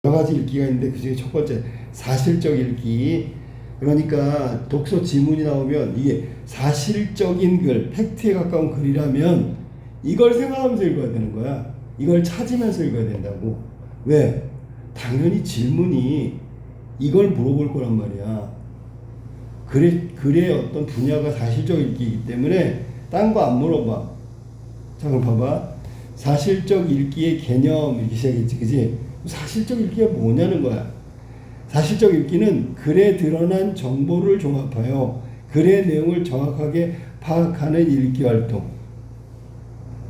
여러 가지 읽기가 있는데 그중에 첫 번째 사실적 읽기. 그러니까 독서 지문이 나오면 이게 사실적인 글, 팩트에 가까운 글이라면 이걸 생각하면서 읽어야 되는 거야. 이걸 찾으면서 읽어야 된다고. 왜? 당연히 질문이 이걸 물어볼 거란 말이야. 글의 어떤 분야가 사실적 읽기이기 때문에 딴 거 안 물어봐. 자, 그럼 봐봐. 사실적 읽기의 개념 이렇게 시작했지, 그지? 사실적 읽기가 뭐냐는 거야. 사실적 읽기는 글에 드러난 정보를 종합하여 글의 내용을 정확하게 파악하는 읽기 활동.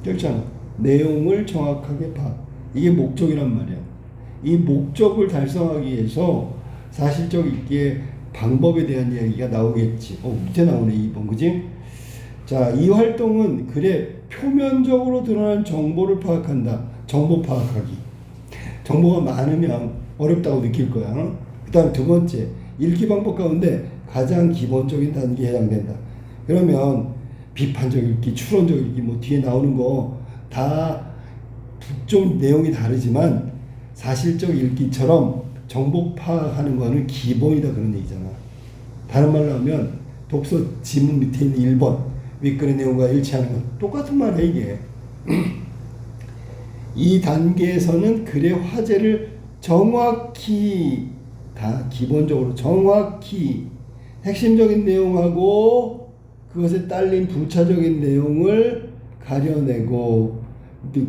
그렇잖아. 내용을 정확하게 파악. 이게 목적이란 말이야. 이 목적을 달성하기 위해서 사실적 읽기의 방법에 대한 이야기가 나오겠지. 밑에 나오네, 2번, 그지? 자, 이 활동은 글의 표면적으로 드러난 정보를 파악한다. 정보 파악하기. 정보가 많으면 어렵다고 느낄 거야. 그 다음 두 번째, 읽기 방법 가운데 가장 기본적인 단계에 해당된다. 그러면 비판적 읽기, 추론적 읽기, 뭐 뒤에 나오는 거 다 좀 내용이 다르지만 사실적 읽기처럼 정보 파악하는 거는 기본이다, 그런 얘기잖아. 다른 말로 하면 독서 지문 밑에 있는 1번 윗글의 내용과 일치하는 건 똑같은 말이야, 이게. 이 단계에서는 글의 화제를 정확히, 다 기본적으로 정확히 핵심적인 내용하고 그것에 딸린 부차적인 내용을 가려내고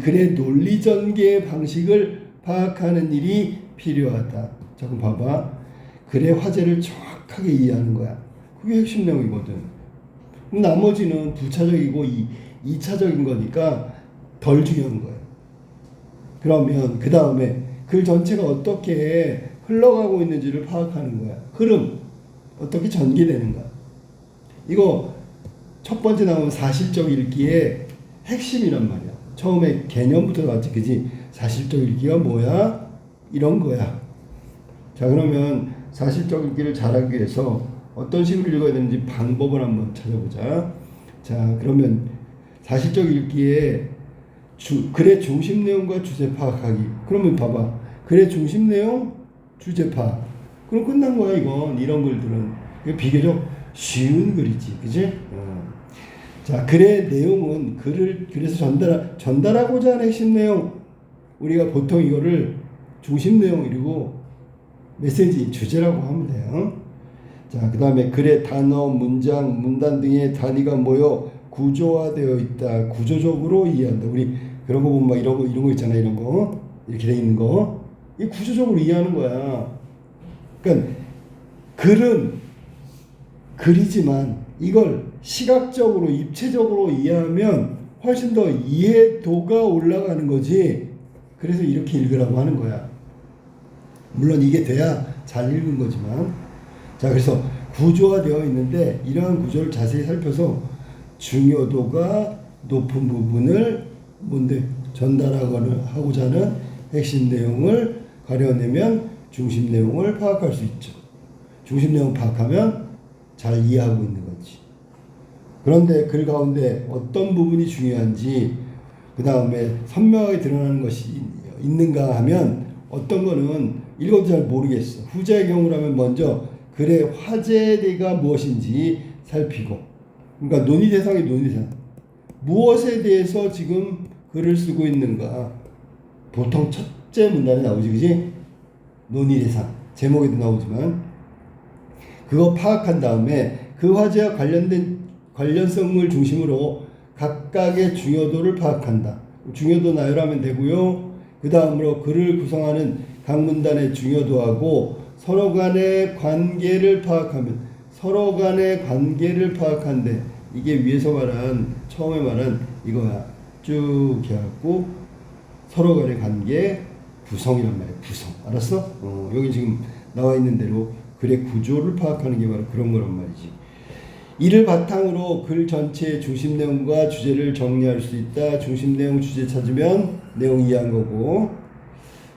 글의 논리 전개 방식을 파악하는 일이 필요하다. 자, 그럼 봐봐. 글의 화제를 정확하게 이해하는 거야. 그게 핵심 내용이거든. 나머지는 부차적이고 2차적인 거니까 덜 중요한 거야. 그러면 그 다음에 글 전체가 어떻게 흘러가고 있는지를 파악하는 거야. 흐름, 어떻게 전개되는가. 이거 첫 번째 나온 사실적 읽기의 핵심이란 말이야. 처음에 개념부터 나왔지, 그지? 사실적 읽기가 뭐야? 이런 거야. 자, 그러면 사실적 읽기를 잘하기 위해서 어떤 식으로 읽어야 되는지 방법을 한번 찾아보자. 자, 그러면 사실적 읽기의 글의 중심 내용과 주제 파악하기. 그러면 봐봐. 글의 중심 내용, 주제 파악. 그럼 끝난 거야, 이건. 이런 글들은. 이거 비교적 쉬운 글이지, 그지? 자, 글의 내용은 그래서 전달하고자 하는 핵심 내용. 우리가 보통 이거를 중심 내용이고 메시지, 주제라고 하면 돼요. 자, 그 다음에 글의 단어, 문장, 문단 등의 단위가 모여 구조화되어 있다. 구조적으로 이해한다. 우리 그런 거 보면 막 이런 거 있잖아. 이런 거. 이렇게 돼 있는 거. 이 구조적으로 이해하는 거야. 그러니까 글은 글이지만 이걸 시각적으로, 입체적으로 이해하면 훨씬 더 이해도가 올라가는 거지. 그래서 이렇게 읽으라고 하는 거야. 물론 이게 돼야 잘 읽은 거지만. 자, 그래서 구조화되어 있는데 이러한 구조를 자세히 살펴서 중요도가 높은 부분을 전달하고자 하는 핵심 내용을 가려내면 중심 내용을 파악할 수 있죠. 중심 내용 파악하면 잘 이해하고 있는 거지. 그런데 글 가운데 어떤 부분이 중요한지, 그 다음에 선명하게 드러나는 것이 있는가 하면 어떤 거는 읽어도 잘 모르겠어. 후자의 경우라면 먼저 글의 화제가 무엇인지 살피고, 그러니까 논의 대상. 무엇에 대해서 지금 글을 쓰고 있는가. 보통 첫째 문단에 나오지, 그지? 논의 대상. 제목에도 나오지만. 그거 파악한 다음에 그 화제와 관련성을 중심으로 각각의 중요도를 파악한다. 중요도 나열하면 되고요. 그 다음으로 글을 구성하는 각 문단의 중요도하고 서로 간의 관계를 파악한대. 이게 위에서 처음에 말한 이거야. 쭉 해갖고 서로 간의 관계, 구성이란 말이야. 구성. 알았어? 여기 지금 나와 있는 대로 글의 구조를 파악하는 게 바로 그런 거란 말이지. 이를 바탕으로 글 전체의 중심 내용과 주제를 정리할 수 있다. 중심 내용, 주제 찾으면 내용 이해한 거고.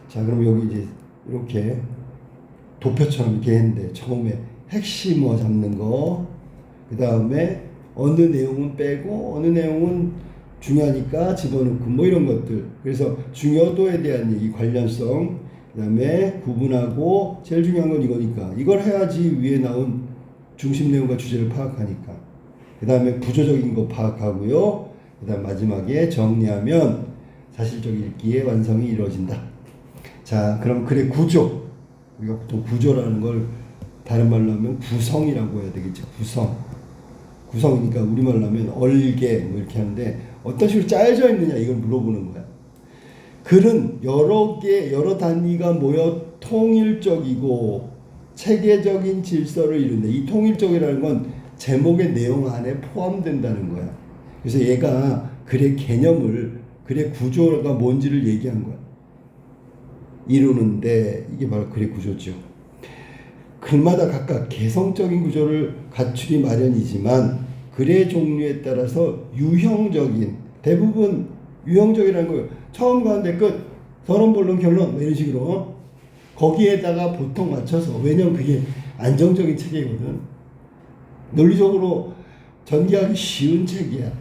자, 그럼 여기 이제 이렇게 도표처럼 이렇게 했는데 처음에 핵심어 잡는 거, 그 다음에 어느 내용은 빼고 어느 내용은 중요하니까 집어넣고 뭐 이런 것들. 그래서 중요도에 대한 얘기, 관련성, 그다음에 구분하고 제일 중요한 건 이거니까 이걸 해야지 위에 나온 중심 내용과 주제를 파악하니까. 그다음에 구조적인 거 파악하고요. 그다음 마지막에 정리하면 사실적 읽기의 완성이 이루어진다. 자, 그럼 글의 구조. 우리가 보통 구조라는 걸 다른 말로 하면 구성이라고 해야 되겠지. 구성이니까 우리말로 하면 얼개 뭐 이렇게 하는데 어떤 식으로 짜여져 있느냐 이걸 물어보는 거야. 글은 여러 단위가 모여 통일적이고 체계적인 질서를 이룬다. 이 통일적이라는 건 제목의 내용 안에 포함된다는 거야. 그래서 얘가 글의 개념을, 글의 구조가 뭔지를 얘기한 거야. 이루는데 이게 바로 글의 구조죠. 글마다 각각 개성적인 구조를 갖추기 마련이지만 글의 종류에 따라서 유형적인, 대부분 유형적이라는 거예요. 처음 가는데 끝, 서론, 본론, 결론 이런 식으로 거기에다가 보통 맞춰서, 왜냐면 그게 안정적인 체계거든. 논리적으로 전개하기 쉬운 책이야.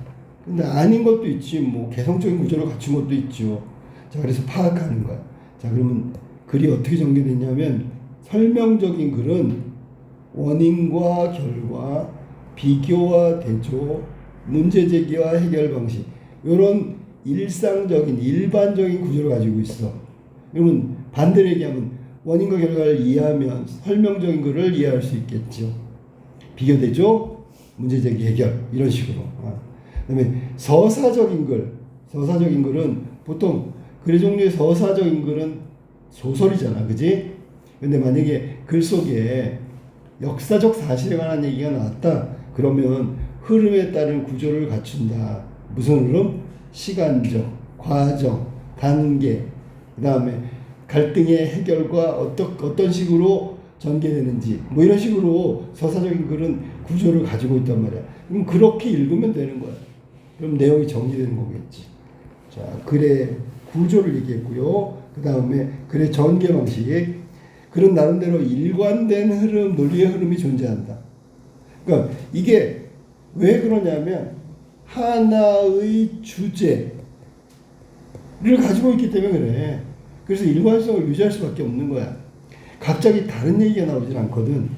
근데 아닌 것도 있지, 뭐 개성적인 구조를 갖춘 것도 있죠. 자, 그래서 파악하는 거야. 자, 그러면 글이 어떻게 전개됐냐면 설명적인 글은 원인과 결과, 비교와 대조, 문제 제기와 해결 방식, 이런 일상적인 일반적인 구조를 가지고 있어. 그러면 반대로 얘기하면 원인과 결과를 이해하면 설명적인 글을 이해할 수 있겠죠. 비교 대조, 문제 제기 해결 이런 식으로. 그다음에 서사적인 글은 보통 글의 종류의 서사적인 글은 소설이잖아, 그지? 근데 만약에 글 속에 역사적 사실에 관한 얘기가 나왔다, 그러면 흐름에 따른 구조를 갖춘다. 무슨 흐름? 시간적, 과정, 단계, 그 다음에 갈등의 해결과 어떤 식으로 전개되는지, 뭐 이런 식으로 서사적인 글은 구조를 가지고 있단 말이야. 그럼 그렇게 읽으면 되는 거야. 그럼 내용이 정리되는 거겠지. 자, 글의 구조를 얘기했고요. 그 다음에 글의 전개 방식. 글은 나름대로 일관된 흐름, 논리의 흐름이 존재한다. 그러니까 이게 왜 그러냐면 하나의 주제를 가지고 있기 때문에 그래. 그래서 일관성을 유지할 수밖에 없는 거야. 갑자기 다른 얘기가 나오질 않거든.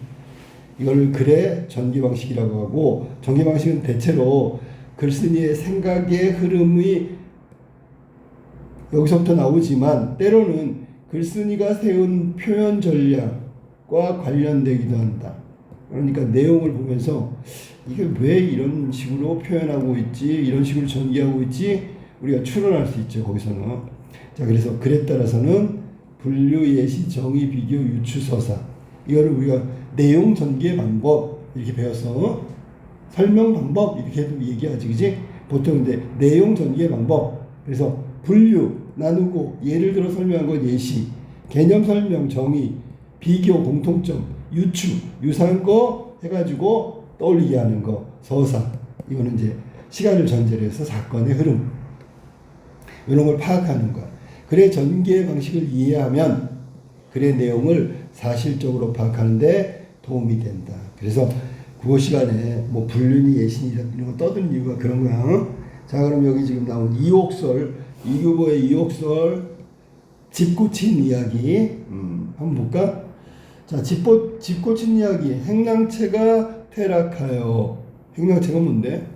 이걸 글의 전개 방식이라고 하고, 전개 방식은 대체로 글쓴이의 생각의 흐름이 여기서부터 나오지만 때로는 글쓴이가 세운 표현 전략과 관련되기도 한다. 그러니까 내용을 보면서 이게 왜 이런 식으로 표현하고 있지, 이런 식으로 전개하고 있지, 우리가 추론할 수 있죠, 거기서는. 자, 그래서 글에 따라서는 분류, 예시, 정의, 비교, 유추, 서사, 이거를 우리가 내용 전개 방법 이렇게 배워서 설명 방법 이렇게도 얘기하지, 그지? 보통 근데 내용 전개 방법, 그래서 분류, 나누고, 예를 들어 설명한 건 예시, 개념 설명, 정의, 비교, 공통점, 유추, 유사한 거 해가지고 떠올리게 하는 거, 서사. 이거는 이제 시간을 전제로 해서 사건의 흐름, 이런 걸 파악하는 거야. 글의 전개 방식을 이해하면 글의 내용을 사실적으로 파악하는데 도움이 된다. 그래서 국어 시간에 뭐 불륜이 예신이 이런 거 떠드는 이유가 그런 거야. 자, 그럼 여기 지금 나온 이옥설, 이규보의 이옥설, 집 고친 이야기 한번 볼까? 자, 집 고친 이야기. 행랑채가 퇴락하여. 행랑채가 뭔데?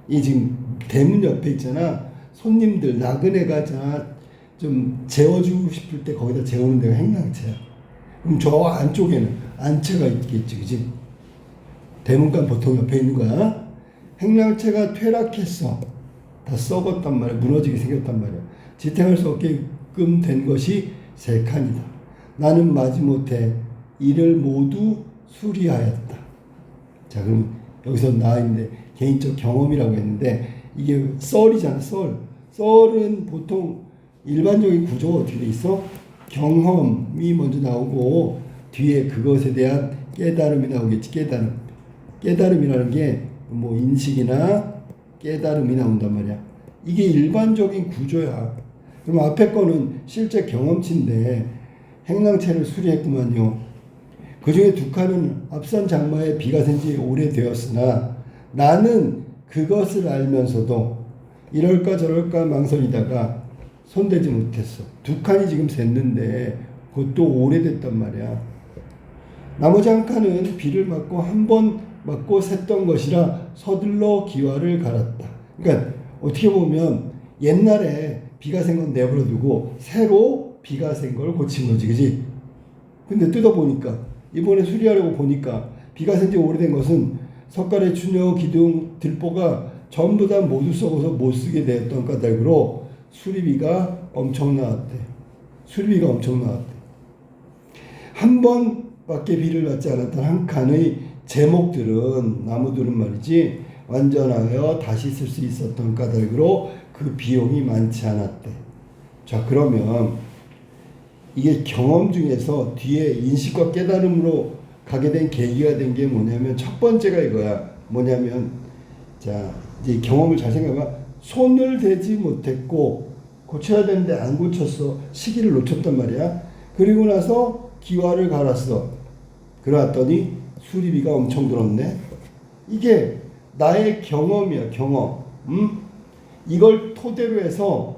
이 지금 대문 옆에 있잖아. 손님들 나그네가 좀 재워주고 싶을 때 거기다 재우는 데가 행랑채야. 그럼 저 안쪽에는 안채가 있겠지, 그지? 대문간 보통 옆에 있는 거야. 행랑채가 퇴락했어. 다 썩었단 말이야. 무너지게 생겼단 말이야. 지탱할 수 없게끔 된 것이 세 칸이다. 나는 마지못해 이를 모두 수리하였다. 자, 그럼 여기서 나와 있는데 개인적 경험이라고 했는데 이게 썰이잖아, 썰. 썰은 보통 일반적인 구조가 어떻게 돼 있어? 경험이 먼저 나오고 뒤에 그것에 대한 깨달음이 나오겠지. 깨달음이라는 게 뭐 인식이나 깨달음이 나온단 말이야. 이게 일반적인 구조야. 그럼 앞에 거는 실제 경험치인데 행랑채를 수리했구만요. 그 중에 두 칸은 앞선 장마에 비가 샌 지 오래되었으나 나는 그것을 알면서도 이럴까 저럴까 망설이다가 손대지 못했어. 두 칸이 지금 샜는데 그것도 오래됐단 말이야. 나머지 한 칸은 비를 맞고 한 번 맞고 샜던 것이라 서둘러 기와를 갈았다. 그러니까 어떻게 보면 옛날에 비가 샌 건 내버려두고 새로 비가 샌 걸 고친 거지, 그지? 근데 뜯어보니까 이번에 수리하려고 보니까 비가 샌 지 오래된 것은 석가래, 추녀, 기둥, 들보가 전부 다 모두 썩어서 못 쓰게 되었던 까닭으로 수리비가 엄청 나왔대. 수리비가 엄청 나왔대. 한 번밖에 비를 맞지 않았던 한 칸의 제목들은, 나무들은 말이지, 완전하여 다시 쓸 수 있었던 까닭으로 그 비용이 많지 않았대. 자, 그러면 이게 경험 중에서 뒤에 인식과 깨달음으로 가게 된 계기가 된 게 뭐냐면, 첫 번째가 이거야. 뭐냐면, 자, 이제 경험을 잘 생각해봐. 손을 대지 못했고 고쳐야 되는데 안 고쳤어. 시기를 놓쳤단 말이야. 그리고 나서 기와를 갈았어. 그러더니 수리비가 엄청 들었네. 이게 나의 경험이야, 경험. 이걸 토대로 해서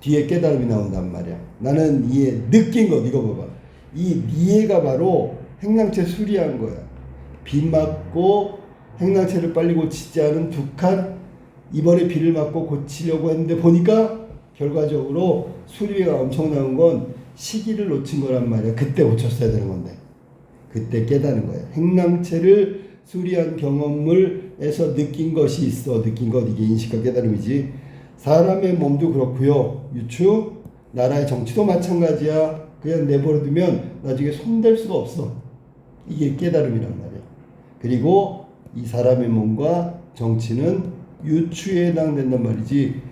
뒤에 깨달음이 나온단 말이야. 나는 느낀 것, 이거 봐봐. 이 이해가 바로 행랑채 수리한 거야. 비 맞고 행랑채를 빨리 고치지 않은 두 칸, 이번에 비를 맞고 고치려고 했는데 보니까 결과적으로 수리비가 엄청 나온 건 시기를 놓친 거란 말이야. 그때 고쳤어야 되는 건데. 그때 깨닫는 거야. 행랑채를 수리한 경험을 해서 느낀 것이 있어. 느낀 것, 이게 인식과 깨달음이지. 사람의 몸도 그렇고요. 유추, 나라의 정치도 마찬가지야. 그냥 내버려두면 나중에 손댈 수가 없어. 이게 깨달음이란 말이야. 그리고 이 사람의 몸과 정치는 유추에 해당된단 말이지.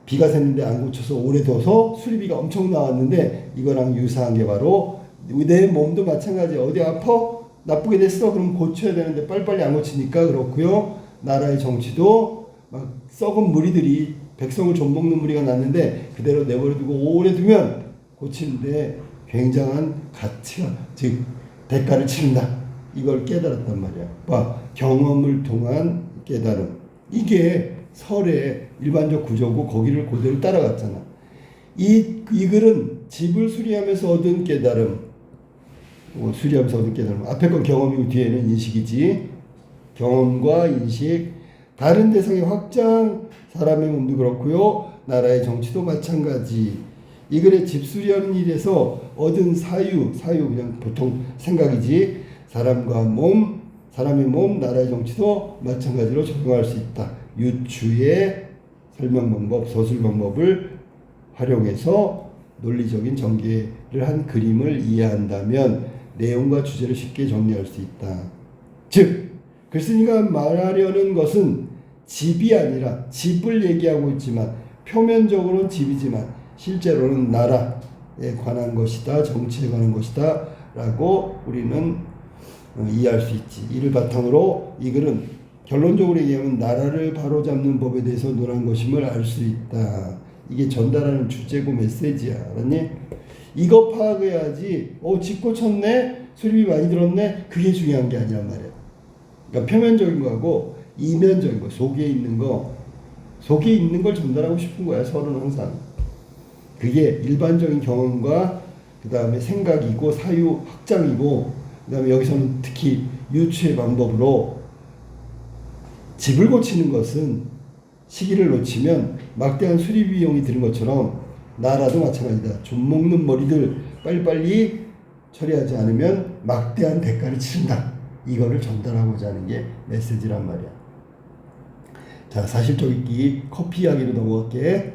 비가 샜는데 안 고쳐서 오래 둬서 수리비가 엄청 나왔는데, 이거랑 유사한 게 바로 내 몸도 마찬가지야. 어디 아파? 나쁘게 됐어? 그럼 고쳐야 되는데 빨리빨리 안 고치니까 그렇고요. 나라의 정치도 막 썩은 무리들이 백성을 좀먹는 무리가 났는데 그대로 내버려두고 오래 두면 고치는데 굉장한 가치가, 즉 대가를 치른다. 이걸 깨달았단 말이야. 봐, 경험을 통한 깨달음. 이게 설의 일반적 구조고 거기를 그대로 따라갔잖아. 이 글은 집을 수리하면서 얻은 깨달음. 수리하면서 얻은 깨달음. 앞에 건 경험이고 뒤에는 인식이지. 경험과 인식. 다른 대상의 확장, 사람의 몸도 그렇고요. 나라의 정치도 마찬가지. 이 글의 집 수리하는 일에서 얻은 사유 그냥 보통 생각이지. 사람과 몸, 사람의 몸, 나라의 정치도 마찬가지로 적용할 수 있다. 유추의 설명 방법, 서술 방법을 활용해서 논리적인 전개를 한 그림을 이해한다면 내용과 주제를 쉽게 정리할 수 있다. 즉, 글쓴이가 말하려는 것은 집이 아니라, 집을 얘기하고 있지만 표면적으로는 집이지만 실제로는 나라에 관한 것이다, 정치에 관한 것이다 라고 우리는 이해할 수 있지. 이를 바탕으로 이 글은 결론적으로 얘기하면 나라를 바로잡는 법에 대해서 논한 것임을 알 수 있다. 이게 전달하는 주제고 메시지야. 알았니? 이거 파악해야지. 집 고쳤네? 수리비 많이 들었네? 그게 중요한 게 아니란 말이야. 그러니까 표면적인 거하고 이면적인 거, 속에 있는 걸 전달하고 싶은 거야. 설은 항상. 그게 일반적인 경험과 그 다음에 생각이고 사유 확장이고, 그 다음에 여기서는 특히 유추의 방법으로 집을 고치는 것은 시기를 놓치면 막대한 수리 비용이 드는 것처럼 나라도 마찬가지다. 좀 먹는 머리들 빨리빨리 처리하지 않으면 막대한 대가를 치른다. 이거를 전달하고자 하는 게 메시지란 말이야. 자, 사실적 읽기 커피 이야기로 넘어갈게.